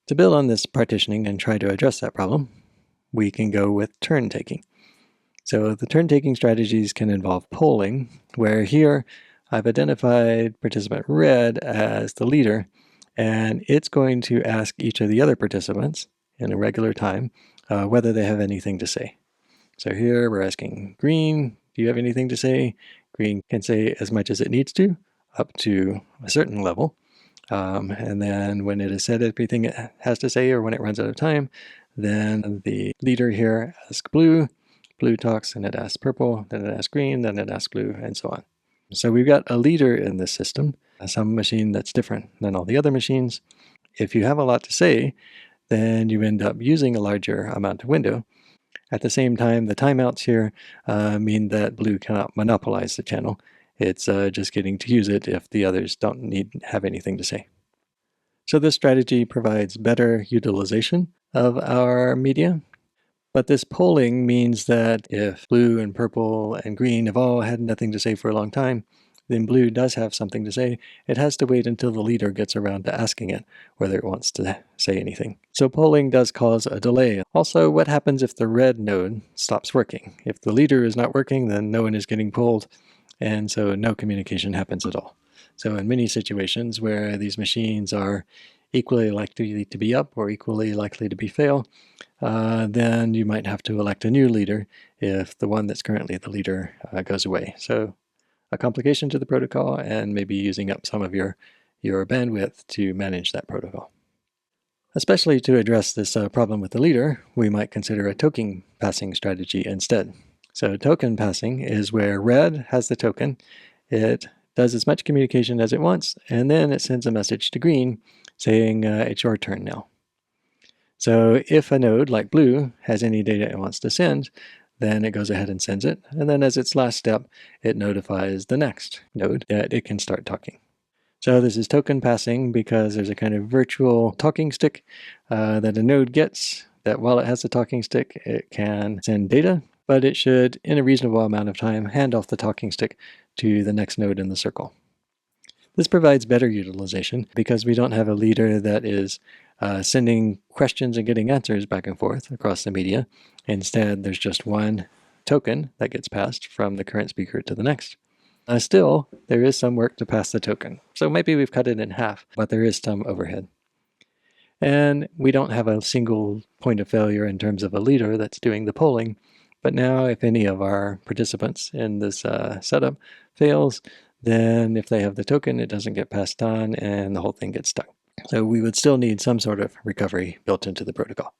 To build on this partitioning and try to address that problem, we can go with turn taking. So the turn taking strategies can involve polling, where here I've identified participant red as the leader, and it's going to ask each of the other participants in a regular time whether they have anything to say. So here we're asking green, do you have anything to say? Green can say as much as it needs to, up to a certain level. And then when it has said everything it has to say, or when it runs out of time, then the leader here asks blue, blue talks, and it asks purple, then it asks green, then it asks blue, and so on. So we've got a leader in this system, some machine that's different than all the other machines. If you have a lot to say, then you end up using a larger amount of window. At the same time, the timeouts here mean that blue cannot monopolize the channel. It's just getting to use it if the others don't have anything to say. So this strategy provides better utilization of our media. But this polling means that if blue and purple and green have all had nothing to say for a long time, then blue does have something to say. It has to wait until the leader gets around to asking it whether it wants to say anything. So polling does cause a delay. Also, what happens if the red node stops working? If the leader is not working, then no one is getting polled, and so no communication happens at all. So in many situations where these machines are equally likely to be up or equally likely to be fail, then you might have to elect a new leader if the one that's currently the leader goes away. So a complication to the protocol, and maybe using up some of your bandwidth to manage that protocol. Especially to address this problem with the leader, we might consider a token passing strategy instead. So token passing is where red has the token, it does as much communication as it wants, and then it sends a message to green saying it's your turn now. So if a node like blue has any data it wants to send, then it goes ahead and sends it, and then as its last step, it notifies the next node that it can start talking. So this is token passing because there's a kind of virtual talking stick that a node gets, that while it has the talking stick, it can send data, but it should, in a reasonable amount of time, hand off the talking stick to the next node in the circle. This provides better utilization because we don't have a leader that is sending questions and getting answers back and forth across the media. Instead, there's just one token that gets passed from the current speaker to the next. Still, there is some work to pass the token, so maybe we've cut it in half, but there is some overhead. And we don't have a single point of failure in terms of a leader that's doing the polling, but now if any of our participants in this setup fails, then if they have the token, it doesn't get passed on and the whole thing gets stuck. So we would still need some sort of recovery built into the protocol.